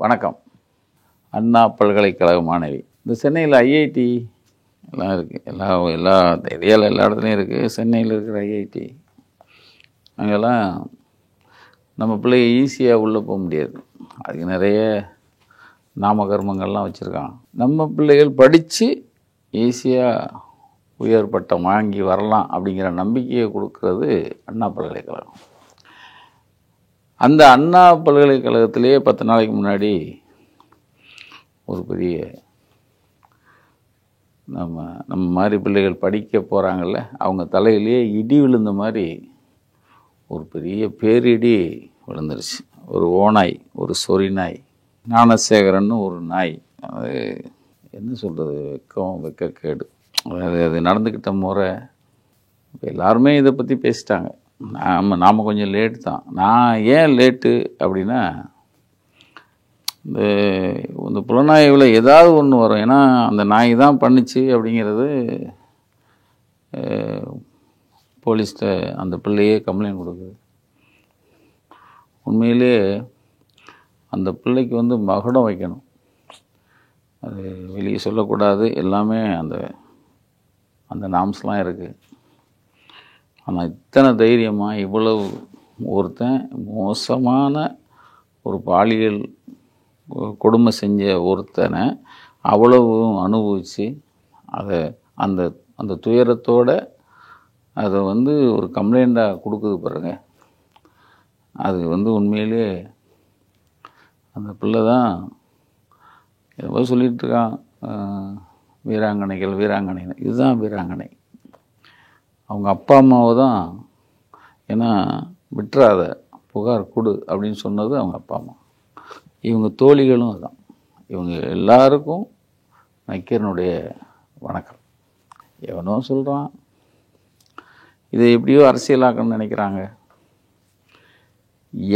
வணக்கம். அண்ணா பல்கலைக்கழக மாணவி. இந்த சென்னையில் ஐஐடி எல்லாம் இருக்குது. எல்லா ஏரியாவில் எல்லா இடத்துலையும் இருக்குது. சென்னையில் இருக்கிற ஐஐடி அங்கெல்லாம் நம்ம பிள்ளைங்க ஈஸியாக உள்ளே போக முடியாது. அதுக்கு நிறைய நாமகர்மங்கள்லாம் வச்சுருக்காங்க. நம்ம பிள்ளைகள் படித்து ஈஸியாக உயர் பட்டம் வாங்கி வரலாம் அப்படிங்கிற நம்பிக்கையை கொடுக்கறது அண்ணா பல்கலைக்கழகம். அந்த அண்ணா பல்கலைக்கழகத்திலே 10 நாளைக்கு முன்னாடி ஒரு பெரிய நம்ம மாதிரி பிள்ளைகள் படிக்க போகிறாங்கல்ல, அவங்க தலையிலேயே இடி விழுந்த மாதிரி ஒரு பெரிய பேரிடி விழுந்துருச்சு. ஒரு ஓநாய், ஒரு சொறி நாய், ஞானசேகரன்னு ஒரு நாய். அது என்ன சொல்கிறது, வெக்கக்கேடு. அது நடந்துக்கிட்ட முறை இப்போ எல்லாருமே இதை பற்றி பேசிட்டாங்க. நாம் கொஞ்சம் லேட்டு தான். நான் ஏன் லேட்டு அப்படின்னா, இந்த புலனாய்வில் ஏதாவது ஒன்று வரும். ஏன்னா அந்த நாய் தான் பண்ணிச்சு அப்படிங்கிறது போலீஸ்கிட்ட அந்த பிள்ளையே கம்ப்ளைண்ட் கொடுக்குது. உண்மையிலே அந்த பிள்ளைக்கு மகுடம் வைக்கணும். அது வெளியே சொல்லக்கூடாது. எல்லாமே அந்த நாம்ஸ்லாம் இருக்குது. ஆனால் இத்தனை தைரியமாக இவ்வளவு ஒருத்தன் மோசமான ஒரு பாலியல் கொடுமை செஞ்ச ஒருத்தனை அவ்வளவு அனுபவித்து அதை அந்த துயரத்தோடு அதை ஒரு கம்ப்ளைண்ட்டாக கொடுக்குது பாருங்க. அது உண்மையிலே அந்த பிள்ளை தான் எவ்வளோ சொல்லிகிட்டு இருக்கான், வீராங்கனை. இதுதான் வீராங்கனை. அவங்க அப்பா அம்மாவை தான், ஏன்னா விட்டுறாத, புகார் கொடு அப்படின்னு சொன்னது அவங்க அப்பா அம்மா. இவங்க தோழிகளும் அதுதான். இவங்க எல்லாருக்கும் நக்கீரனுடைய வணக்கம். எவனோ சொல்கிறான், இதை எப்படியோ அரசியலாக்கணும்னு நினைக்கிறாங்க.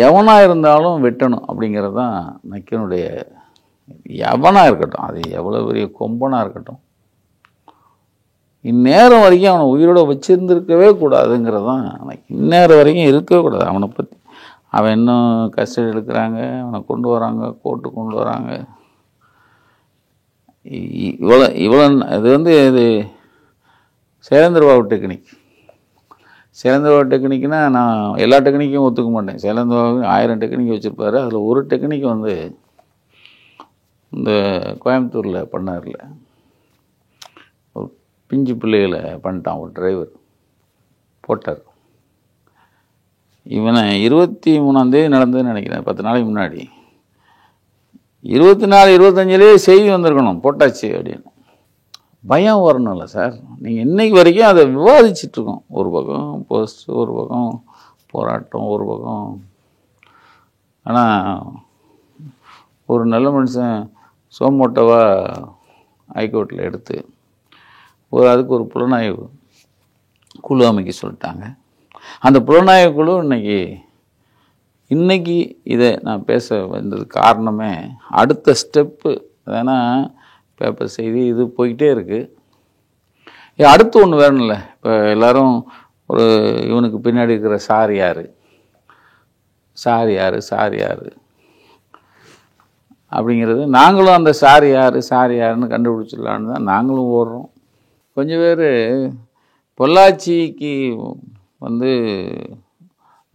எவனாக இருந்தாலும் வெட்டணும் அப்படிங்கிறது தான் நக்கீரனுடைய. எவனாக இருக்கட்டும், அது எவ்வளோ பெரிய கொம்பனாக இருக்கட்டும், இந்நேரம் வரைக்கும் அவனை உயிரோட வச்சுருந்துருக்கவே கூடாதுங்கிறது தான். இந்நேரம் வரைக்கும் இருக்கவே கூடாது. அவனை பற்றி அவன் இன்னும் கஸ்டடி எடுக்கிறாங்க, அவனை கொண்டு வராங்க, கோர்ட்டு கொண்டு வராங்க. இவ்வளோ இது சேலேந்திரபாபு டெக்னிக். சேலேந்திரபாபு டெக்னிக்னா நான் எல்லா டெக்னிக்கும் ஒத்துக்க மாட்டேன். சேலேந்திரபாபு 1000 டெக்னிக் வச்சுருப்பாரு. அதில் ஒரு டெக்னிக் இந்த கோயம்புத்தூரில் பண்ணார்ல, ஒரு பிஞ்சு பிள்ளைகளை பண்ணிட்டான் ஒரு டிரைவர் போட்டார். இவனை 23ஆம் தேதி நடந்ததுன்னு நினைக்கிறேன், 10 நாளைக்கு முன்னாடி. 24, 25லேயே செய்தி வந்திருக்கணும் போட்டாச்சு அப்படின்னு. பயம் வரணும்ல சார். நீங்கள் இன்னைக்கு வரைக்கும் அதை விவாதிச்சிட்ருக்கோம். ஒரு பக்கம் போஸ்ட், ஒரு பக்கம் போராட்டம், ஒரு பக்கம். ஆனால் ஒரு நல்ல மனுஷன் சோமோட்டோவா ஹைகோர்ட்டில் எடுத்து அதுக்கு ஒரு புலனாய்வு குழு அமைக்க சொல்லிட்டாங்க. அந்த புலனாய்வு குழு இன்னைக்கு இதை நான் பேச வந்தது காரணமே அடுத்த ஸ்டெப்பு. ஏன்னா பேப்பர் செய்தி இது போய்கிட்டே இருக்குது. அடுத்து ஒன்று வேணும்ல. இப்போ எல்லோரும் இவனுக்கு பின்னாடி இருக்கிற சார் யார் அப்படிங்கிறது, நாங்களும் அந்த சார் யாருன்னு கண்டுபிடிச்சிடலான்னு தான் நாங்களும் ஓடுறோம். கொஞ்சம் பேர் பொள்ளாச்சிக்கு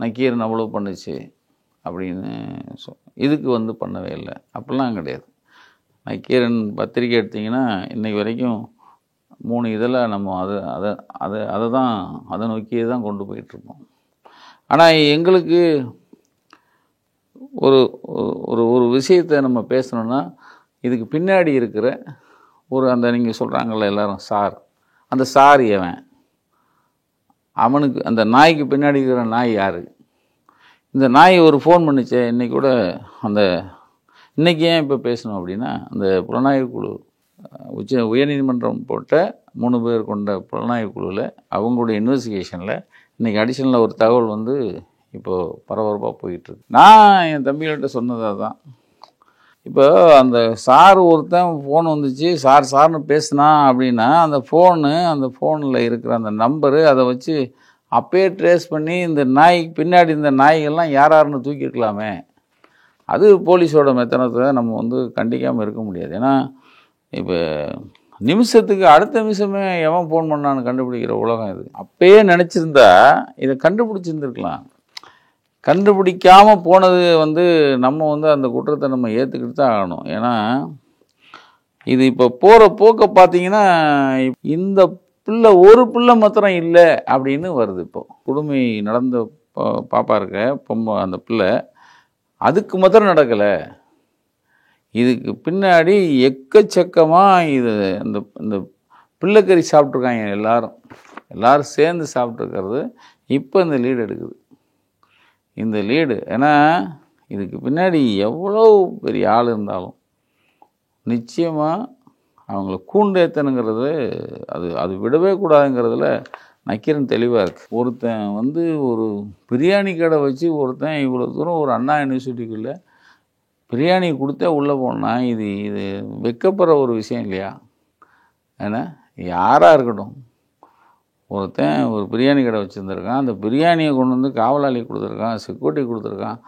நக்கீரன் அவ்வளோ பண்ணுச்சு அப்படின்னு இதுக்கு பண்ணவே இல்லை. அப்படிலாம் கிடையாது. நக்கீரன் பத்திரிக்கை எடுத்திங்கன்னா இன்றைக்கி வரைக்கும் 3 இதில் நம்ம அதை நோக்கியே தான் கொண்டு போயிட்டுருப்போம். ஆனால் எங்களுக்கு ஒரு விஷயத்தை நம்ம பேசணுன்னா இதுக்கு பின்னாடி இருக்கிற அந்த நீங்கள் சொல்கிறாங்கள்ல எல்லோரும் சார், அந்த சார் எவன், அவனுக்கு அந்த நாய்க்கு பின்னாடி இருக்கிற நாய் யார், இந்த நாய் ஒரு ஃபோன் பண்ணிச்சே இன்றைக்கி கூட. இன்றைக்கி ஏன் இப்போ பேசணும் அப்படின்னா, அந்த புலனாய்வு குழு உயர்நீதிமன்றம் போட்ட 3 பேர் கொண்ட புலனாய்வு குழுவில் அவங்களுடைய இன்வெஸ்டிகேஷனில் இன்றைக்கி அடிஷனலாக ஒரு தகவல் இப்போது பரபரப்பாக போயிட்டுருக்கு. நான் என் தம்பிகள்கிட்ட சொன்னதாக தான். இப்போ அந்த சார் ஒருத்தன் ஃபோன் வந்துச்சு, சார்னு பேசுனா அப்படின்னா அந்த ஃபோனில் இருக்கிற அந்த நம்பரு அதை வச்சு அப்பயே ட்ரேஸ் பண்ணி இந்த நாய்க்கு பின்னாடி இந்த நாய்கள்லாம் யாருன்னு தூக்கியிருக்கலாமே. அது போலீஸோட மெத்தனத்தை நம்ம வந்து கண்டிக்காமல் இருக்க முடியாது. ஏன்னா இப்போ நிமிஷத்துக்கு அடுத்த நிமிஷமே எவன் ஃபோன் பண்ணான்னு கண்டுபிடிக்கிற உலகம் இது. அப்பயே நினச்சிருந்தா இதை கண்டுபிடிச்சிருந்துருக்கலாம். கண்டுபிடிக்காமல் போனது வந்து நம்ம வந்து அந்த குற்றத்தை நம்ம ஏற்றுக்கிட்டு தான் ஆகணும். ஏன்னா இது இப்போ போகிற போக்க பார்த்தீங்கன்னா இந்த பிள்ளை ஒரு பிள்ளை மாத்திரம் இல்லை அப்படின்னு வருது. இப்போ கொடுமை நடந்த பாப்பா இருக்க பொம்மை அந்த பிள்ளை அதுக்கு மாத்திரம் நடக்கலை, இதுக்கு பின்னாடி எக்கச்சக்கமாக இது இந்த பிள்ளைக்கறி சாப்பிட்ருக்காங்க. எல்லாரும் சேர்ந்து சாப்பிட்ருக்கிறது இப்போ இந்த லீடு எடுக்குது. இந்த லீடு ஏன்னா இதுக்கு பின்னாடி எவ்வளோ பெரிய ஆள் இருந்தாலும் நிச்சயமாக அவங்கள கூண்டேத்தனுங்கிறது அது விடவே கூடாதுங்கிறதுல நக்கீரன் தெளிவாக இருக்குது. ஒருத்தன் வந்து ஒரு பிரியாணி கடை வச்சு ஒருத்தன் இவ்வளோ தூரம் ஒரு அண்ணா யூனிவர்சிட்டிக்குள்ளே பிரியாணி கொடுத்தே உள்ளே போனால் இது வெக்கப்படுற ஒரு விஷயம் இல்லையா? ஏன்னா யாராக இருக்கட்டும், ஒருத்தன் ஒரு பிரியாணி கடை வச்சுருந்துருக்கான், அந்த பிரியாணியை கொண்டு வந்து காவலாளி கொடுத்துருக்கான், செக்யூரிட்டி கொடுத்துருக்கான்,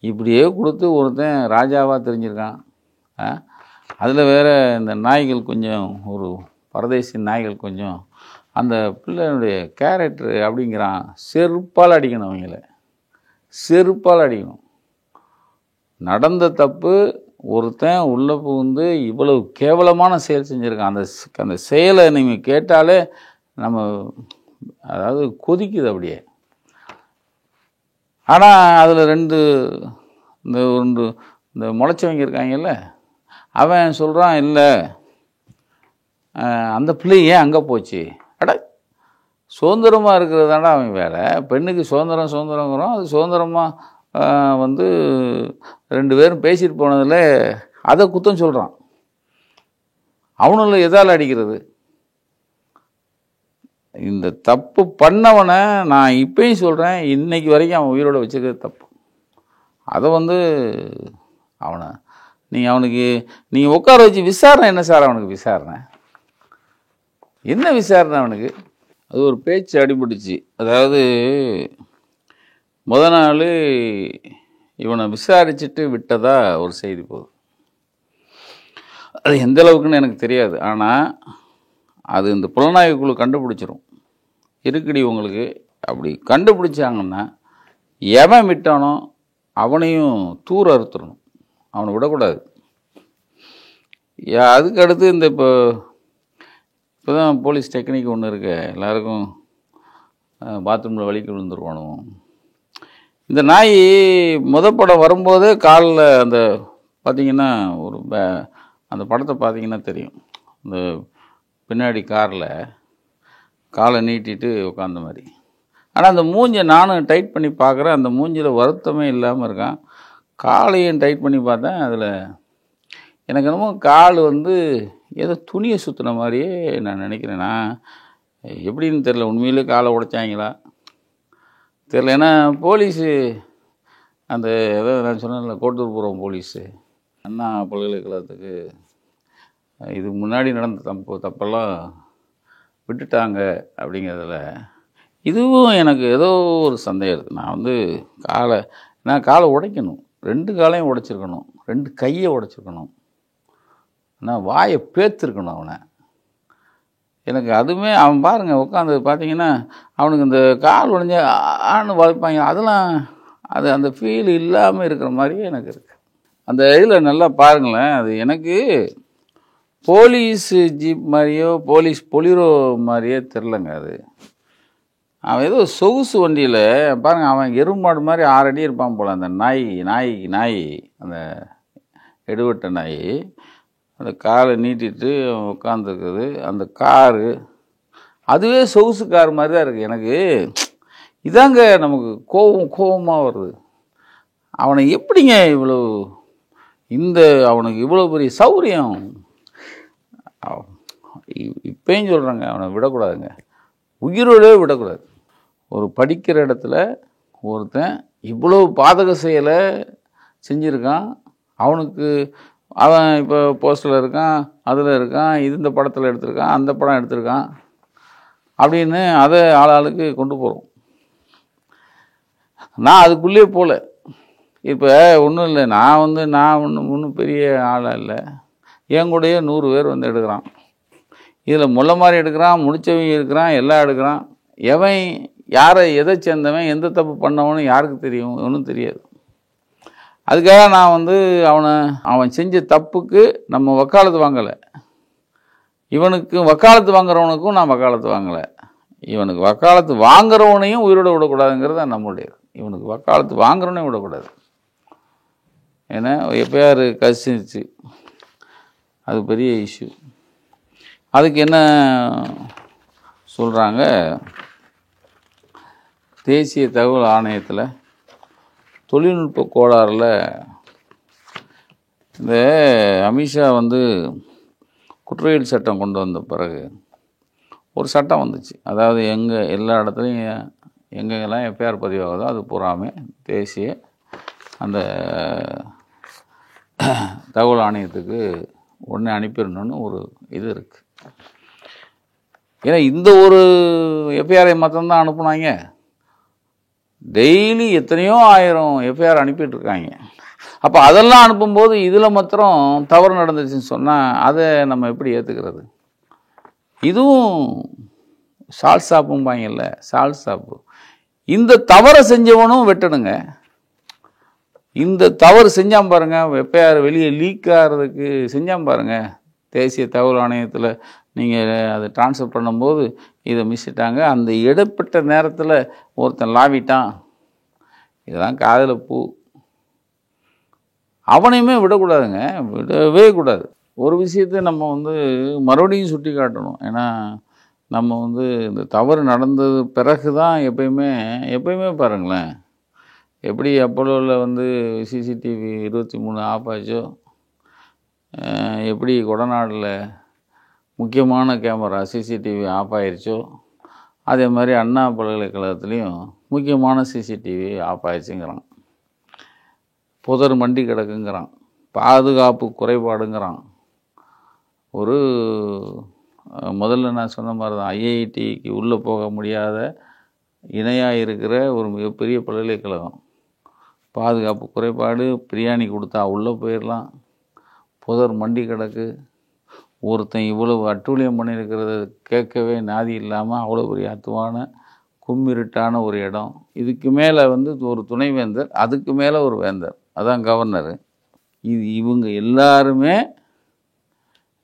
இப்படியே கொடுத்து ஒருத்தன் ராஜாவாக தெரிஞ்சிருக்கான். அதில் வேறு இந்த நாய்கள் கொஞ்சம் ஒரு பரதேசி நாய்கள் கொஞ்சம் அந்த பிள்ளைனுடைய கேரக்டரு அப்படிங்கிறான். செருப்பால் அடிக்கணும், அவங்கள செருப்பால் அடிக்கணும். நடந்த தப்பு ஒருத்தன் உள்ளே புகுந்து இவ்வளவு கேவலமான செயல் செஞ்சுருக்கான். அந்த செயலை நீங்கள் கேட்டாலே நம்ம அதாவது கொதிக்குது அப்படியே. ஆனால் அதில் இந்த முளைச்சவங்க இருக்காங்கல்ல, அவன் சொல்கிறான் இல்லை அந்த பிள்ளை ஏன் அங்கே போச்சு, அட சுதந்திரமாக இருக்கிறது தானே அவன் வேலை. பெண்ணுக்கு சுதந்திரங்கிறோம், அது சுதந்திரமாக வந்து 2 பேரும் பேசிட்டு போனதில் அதை குத்தம் சொல்கிறான். அவனுள்ள எதால் அடிக்கிறது? இந்த தப்பு பண்ணவனை நான் இப்பயும் சொல்கிறேன், இன்னைக்கு வரைக்கும் அவன் உயிரோடு வச்சுக்கிறது தப்பு. அதை வந்து அவனை நீங்கள் உட்கார வச்சு விசாரணை என்ன சார் அவனுக்கு விசாரணை? என்ன விசாரணை அவனுக்கு? அது ஒரு பேச்சு அடிபட்டுச்சு. அதாவது முதல் நாள் இவனை விசாரிச்சுட்டு விட்டதா ஒரு செய்தி போகுது. அது எந்த அளவுக்குன்னு எனக்கு தெரியாது. ஆனால் அது இந்த புலனாய்வு குழு கண்டுபிடிச்சிரும். இருக்குடி உங்களுக்கு அப்படி கண்டுபிடிச்சாங்கன்னா எவன் விட்டானோ அவனையும் தூர அறுத்துடணும், அவனை விடக்கூடாது. அதுக்கு அடுத்து இந்த இப்போ தான் போலீஸ் டெக்னிக் ஒன்று இருக்கு, எல்லாருக்கும் பாத்ரூமில் வலிக்கு விழுந்துருவானுவோம். இந்த நாய் படம் வரும்போதே காலில் அந்த பார்த்திங்கன்னா ஒரு அந்த படத்தை பார்த்திங்கன்னா தெரியும், இந்த பின்னாடி காரில் காலை நீட்டிட்டு உட்காந்த மாதிரி. ஆனால் அந்த மூஞ்சை நானும் டைட் பண்ணி பார்க்குறேன், அந்த மூஞ்சில் வருத்தமே இல்லாமல் இருக்கான். காலையும் டைட் பண்ணி பார்த்தேன், அதில் எனக்கு என்னமோ கால் வந்து ஏதோ துணியை சுற்றின மாதிரியே நான் நினைக்கிறேன். நான் எப்படின்னு தெரில, உண்மையிலே காலை உடைச்சாங்களா தெரில. ஏன்னா போலீஸு அந்த ஏதோ நான் சொன்னேன்ல கோட்டூர்புரம் போலீஸு அண்ணா பல்கலைக்கழகத்துக்கு இதுக்கு முன்னாடி நடந்த தப்பெல்லாம் விட்டுட்டாங்க அப்படிங்கிறதுல இதுவும் எனக்கு ஏதோ ஒரு சந்தேகம் இருக்குது. நான் வந்து காலை உடைக்கணும், 2 காலையும் உடைச்சிருக்கணும், 2 கையை உடைச்சிருக்கணும், நான் வாயை பேத்துருக்கணும் அவனை. எனக்கு அதுவுமே அவன் பாருங்கள் உட்காந்து பார்த்தீங்கன்னா அவனுக்கு இந்த கால் உடைஞ்ச ஆன்னு வளர்ப்பாங்க, அதெல்லாம் அந்த ஃபீல் இல்லாமல் இருக்கிற மாதிரியே எனக்கு இருக்குது. அந்த இதில் நல்லா பாருங்களேன், அது எனக்கு போலீஸ் ஜீப் மாதிரியோ போலீஸ் பொலிரோ மாதிரியே தெரிலங்க. அது அவன் ஏதோ சொகுசு வண்டியில் பாருங்கள், அவன் எருமாடு மாதிரி 6 அடி இருப்பான் போல். அந்த நாய் அந்த எடுவட்ட நாய் அந்த காலை நீட்டிட்டு அவன் உட்காந்துருக்குது. அந்த காரு அதுவே சொகுசு கார் மாதிரி தான் இருக்குது. எனக்கு இதாங்க நமக்கு கோபமாக வருது. அவனை எப்படிங்க அவனுக்கு இவ்வளோ பெரிய சௌரியம்? இப்பயும் சொல்கிறாங்க, அவனை விடக்கூடாதுங்க, உயிரோடவே விடக்கூடாது. ஒரு படிக்கிற இடத்துல ஒருத்தன் இவ்வளோ பாதக செயலை செஞ்சுருக்கான். அவன் இப்போ போஸ்டரில் இருக்கான், அதில் இருக்கான், இந்த படத்தில் எடுத்திருக்கான், அந்த படம் எடுத்திருக்கான் அப்படின்னு அதை ஆளாளுக்கு கொண்டு போகிறோம். நான் அதுக்குள்ளேயே போகல. இப்போ ஒன்றும் இல்லை, நான் ஒன்றும் பெரிய ஆளாக இல்லை, என் கூடயே 100 பேர் வந்து எடுக்கிறான். இதில் முல்லை மாதிரி எடுக்கிறான், முடிச்சவங்க இருக்கிறான், எல்லாம் எடுக்கிறான். எவன் யாரை எதை சேர்ந்தவன் எந்த தப்பு பண்ணவனு யாருக்கு தெரியும்? ஒன்றும் தெரியாது. அதுக்காக நான் வந்து அவன் செஞ்ச தப்புக்கு நம்ம வக்காலத்து வாங்கலை. இவனுக்கு வக்காலத்து வாங்குறவனுக்கும் நான் வக்காலத்து வாங்கலை. இவனுக்கு வக்காலத்து வாங்குறவனையும் உயிரோட விடக்கூடாதுங்கிறது நம்மளுடைய. இவனுக்கு வக்காலத்து வாங்குறவனையும் விடக்கூடாது. ஏன்னா எப்பயாரு கசிச்சு அது பெரிய இஷ்யூ. அதுக்கு என்ன சொல்கிறாங்க, தேசிய தகவல் ஆணையத்தில் தொழில்நுட்ப கோளாறில் இந்த அமித்ஷா வந்து குற்றவியல் சட்டம் கொண்டு வந்த பிறகு ஒரு சட்டம் வந்துச்சு. அதாவது எல்லா இடத்துலையும் எங்கெங்கெல்லாம் எஃப்ஐஆர் பதிவாகுதோ அது பூராமே தேசிய அந்த தகவல் ஆணையத்துக்கு உடனே அனுப்பிடணும்னு ஒரு இது இருக்குது. ஏன்னா இந்த ஒரு எஃப்ஐஆரை மாத்திரம்தான் அனுப்புனாங்க. டெய்லி எத்தனையோ 1000 எஃப்ஐஆர் அனுப்பிட்டுருக்காங்க. அப்போ அதெல்லாம் அனுப்பும்போது இதில் மாத்திரம் தவறு நடந்துச்சுன்னு சொன்னால் அதை நம்ம எப்படி ஏற்றுக்கிறது? இதுவும் சால்ட் சாப்பும்பாங்கல்ல, சால்ட் சாப்பு. இந்த தவறை செஞ்சவனும் வெட்டணுங்க. இந்த தவறு செஞ்சான் பாருங்க, எஃப்ஐஆர் வெளியே லீக் ஆகிறதுக்கு செஞ்சான் பாருங்க. தேசிய தகவல் ஆணையத்தில் நீங்கள் அதை ட்ரான்ஸ்ஃபர் பண்ணும்போது இதை மிஸ்ட்டாங்க. அந்த இடைப்பட்ட நேரத்தில் ஒருத்தன் லாவிட்டான், இதெல்லாம் காதில் பூ. அவனையுமே விடக்கூடாதுங்க, விடவே கூடாது. ஒரு விஷயத்தை நம்ம வந்து மறுபடியும் சுட்டி காட்டணும். ஏன்னா நம்ம வந்து இந்த தவறு நடந்தது பிறகு தான் எப்பயுமே பாருங்களேன், எப்படி அப்போலோவில் வந்து சிசிடிவி 23 ஆஃப் ஆச்சோ, எப்படி கொடநாடில் முக்கியமான கேமரா சிசிடிவி ஆஃப் ஆயிடுச்சோ, அதே மாதிரி அண்ணா பல்கலைக்கழகத்துலேயும் முக்கியமான சிசிடிவி ஆஃப் ஆயிடுச்சுங்கிறான். புதர் மண்டி கிடக்குங்கிறான், பாதுகாப்பு குறைபாடுங்கிறான். ஒரு முதல்ல நான் சொன்ன மாதிரி தான், ஐஐடிக்கு உள்ளே போக முடியாத இணையாக இருக்கிற ஒரு மிகப்பெரிய பல்கலைக்கழகம். பாதுகாப்பு குறைபாடு, பிரியாணி கொடுத்தா உள்ளே போயிடலாம், புதர் மண்டி கிடக்கு. ஒருத்தன் இவ்வளவு அட்டூழியம் பண்ணியிருக்கிறத கேட்கவே நாதி இல்லாமல் அவ்வளோ பெரிய அத்துவான கும்மிருட்டான ஒரு இடம். இதுக்கு மேலே வந்து ஒரு துணைவேந்தர், அதுக்கு மேலே ஒரு வேந்தர், அதான் கவர்னரு. இவங்க எல்லாருமே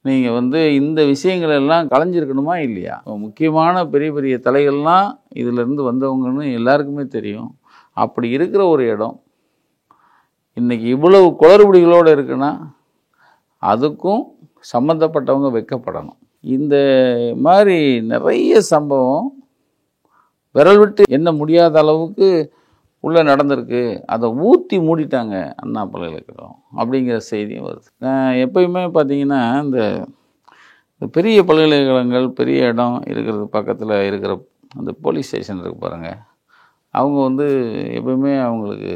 நீங்கள் வந்து இந்த விஷயங்களெல்லாம் கலைஞ்சிருக்கணுமா இல்லையா? முக்கியமான பெரிய பெரிய தலைகள்லாம் இதிலேருந்து வந்தவங்கன்னு எல்லாருக்குமே தெரியும். அப்படி இருக்கிற ஒரு இடம் இன்றைக்கி இவ்வளவு குளறுபடிகளோடு இருக்குன்னா அதுக்கும் சம்மந்தப்பட்டவங்க வைக்கப்படணும். இந்த மாதிரி நிறைய சம்பவம் விரல் விட்டு எண்ண முடியாத அளவுக்கு உள்ளே நடந்திருக்கு. அதை ஊற்றி மூடிட்டாங்க அண்ணா பல்கலைக்கழகம் அப்படிங்கிற செய்தியும் வருது. எப்பயுமே பார்த்திங்கன்னா இந்த பெரிய பல்கலைக்கழகங்கள் பெரிய இடம் இருக்கிறது பக்கத்தில் இருக்கிற அந்த போலீஸ் ஸ்டேஷன் இருக்கு பாருங்கள், அவங்க வந்து எப்பயுமே இவங்களுக்கு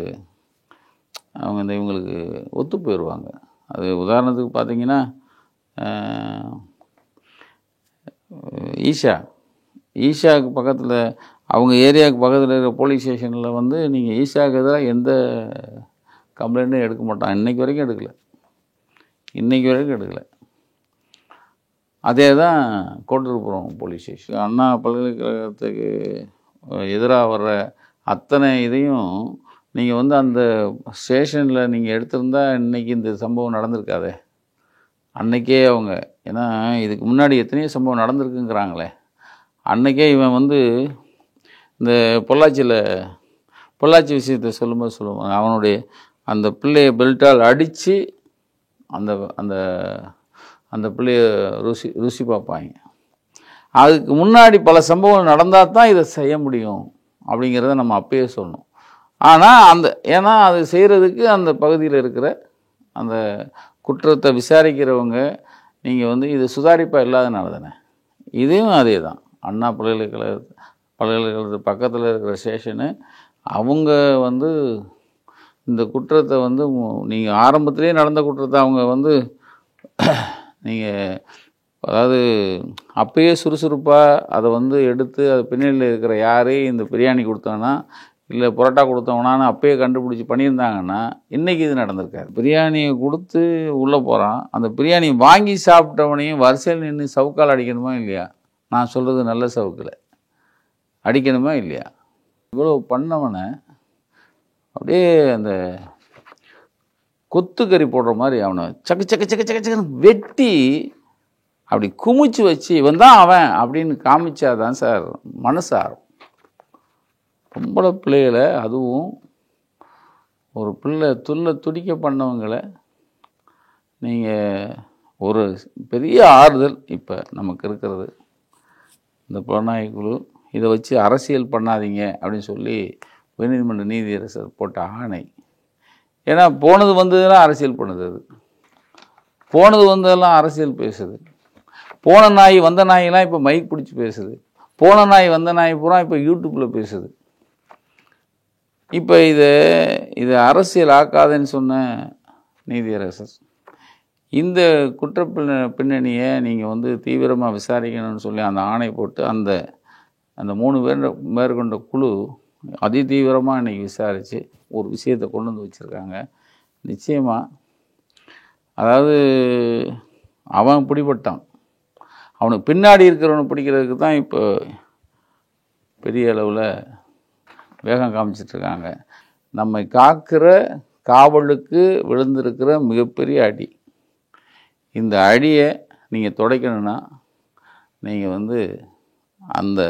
ஒத்து போயிடுவாங்க. அது உதாரணத்துக்கு பார்த்திங்கன்னா ஈஷாவுக்கு பக்கத்தில் அவங்க ஏரியாவுக்கு பக்கத்தில் இருக்கிற போலீஸ் ஸ்டேஷனில் வந்து நீங்கள் ஈஷாவுக்கு எதிராக எந்த கம்ப்ளைண்ட்டும் எடுக்க மாட்டான். இன்றைக்கி வரைக்கும் எடுக்கலை. அதே தான் கோட்டூர்புரம் போலீஸ் ஸ்டேஷன். அண்ணா பல்கலைக்கழகத்துக்கு எதிராக வர்ற அத்தனை இதையும் நீங்கள் வந்து அந்த ஸ்டேஷனில் நீங்கள் எடுத்திருந்தா இன்றைக்கி இந்த சம்பவம் நடந்திருக்காதே. அன்றைக்கே அவங்க, ஏன்னா இதுக்கு முன்னாடி எத்தனையோ சம்பவம் நடந்திருக்குங்கிறாங்களே, அன்றைக்கே இவன் வந்து இந்த பொள்ளாச்சி விஷயத்தை சொல்லுவாங்க, அவனுடைய அந்த பிள்ளையை பெல்ட்டால் அடித்து அந்த அந்த அந்த பிள்ளைய ருசி பார்ப்பாங்க. அதுக்கு முன்னாடி பல சம்பவங்கள் நடந்தால் தான் இதை செய்ய முடியும் அப்படிங்கிறத நம்ம அப்பயே சொல்லணும். ஆனால் ஏன்னா அது செய்கிறதுக்கு அந்த பகுதியில் இருக்கிற அந்த குற்றத்தை விசாரிக்கிறவங்க நீங்கள் வந்து இது சுதாரிப்பாக இல்லாதனால தானே. இதையும் அதே தான், அண்ணா பல்கலைக்கழகத்து பக்கத்தில் இருக்கிற ஸ்டேஷனு அவங்க வந்து இந்த குற்றத்தை வந்து நீங்கள் ஆரம்பத்திலே நடந்த குற்றத்தை அவங்க வந்து நீங்கள் அதாவது அப்பயே சுறுசுறுப்பாக அதை வந்து எடுத்து அது பின்னணியில் இருக்கிற யாரே இந்த பிரியாணி கொடுத்தாங்கன்னா இல்லை புரோட்டா கொடுத்தவனான்னு அப்பயே கண்டுபிடிச்சி பண்ணியிருந்தாங்கன்னா இன்றைக்கி இது நடந்திருக்காது. பிரியாணியை கொடுத்து உள்ளே போகிறான், அந்த பிரியாணி வாங்கி சாப்பிட்டவனையும் வரிசையில் நின்று சவுக்கால் அடிக்கணுமா இல்லையா? நான் சொல்கிறது நல்ல சவுக்கில் அடிக்கணுமா இல்லையா? இவ்வளோ பண்ணவனை அப்படியே அந்த கொத்துக்கறி போடுற மாதிரி அவனை சக்கு சக்கு சக்கு சக்கு சக்குன்னு வெட்டி அப்படி குமிச்சு வச்சு இவன் தான் அவன் அப்படின்னு காமிச்சாதான் சார் மனசாரும். பொம்பளை பிள்ளைகளை, அதுவும் ஒரு பிள்ளை துடிக்க பண்ணவங்களை நீங்கள் ஒரு பெரிய ஆறுதல் இப்போ நமக்கு இருக்கிறது. இந்த புலனாய்வு குழு இதை வச்சு அரசியல் பண்ணாதீங்க அப்படின்னு சொல்லி உயர்நீதிமன்ற நீதியரசர் போட்ட ஆணை. ஏன்னா போனது வந்ததெல்லாம் அரசியல் பண்ணுது, அது போனது வந்ததெல்லாம் அரசியல் பேசுது. போன நாய் வந்த நாயெல்லாம் இப்போ மைக் பிடிச்சி பேசுது, போன நாய் வந்த நாய் பூரா இப்போ யூடியூப்பில் பேசுது. இப்போ இதை அரசியல் ஆக்காதுன்னு சொன்ன நீதியரசர் இந்த குற்ற பின்னணியை நீங்கள் தீவிரமாக விசாரிக்கணும்னு சொல்லி அந்த ஆணை போட்டு அந்த 3 பேர் மேற்கொண்ட குழு அதி தீவிரமாக இன்றைக்கி விசாரித்து ஒரு விஷயத்தை கொண்டு வந்து வச்சுருக்காங்க. நிச்சயமாக அதாவது அவன் பிடிபட்டான், அவனுக்கு பின்னாடி இருக்கிறவனை பிடிக்கிறதுக்கு தான் இப்போ பெரிய அளவில் வேகம் காமிச்சிட்ருக்காங்க. நம்மை காக்கிற காவலுக்கு விழுந்திருக்கிற மிகப்பெரிய அடி. இந்த அடியை நீங்கள் துடைக்கணும்னா நீங்கள் அந்த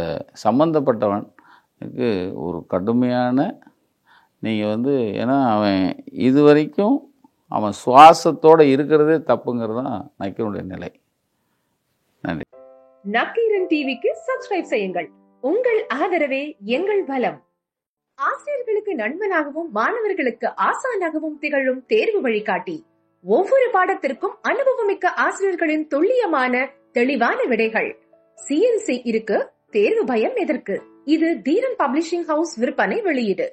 சம்மந்தப்பட்டவனுக்கு ஒரு கடுமையான நீங்கள் ஏன்னா அவன் இது வரைக்கும் அவன் சுவாசத்தோடு இருக்கிறதே தப்புங்கிறது தான் நக்கீரனுடைய நிலை. நன்றி. நக்கீரன் டிவிக்கு சப்ஸ்கிரைப் செய்யுங்கள். உங்கள் ஆதரவே எங்கள் பலம். ஆசிரியர்களுக்கு நண்பனாகவும் மாணவர்களுக்கு ஆசானாகவும் திகழும் தேர்வு வழிகாட்டி. ஒவ்வொரு பாடத்திற்கும் அனுபவமிக்க ஆசிரியர்களின் துல்லியமான தெளிவான விடைகள். CNC இருக்கு, தேர்வு பயம் எதற்கு? இது தீரன் பப்ளிஷிங் ஹவுஸ் விற்பனை வெளியீடு.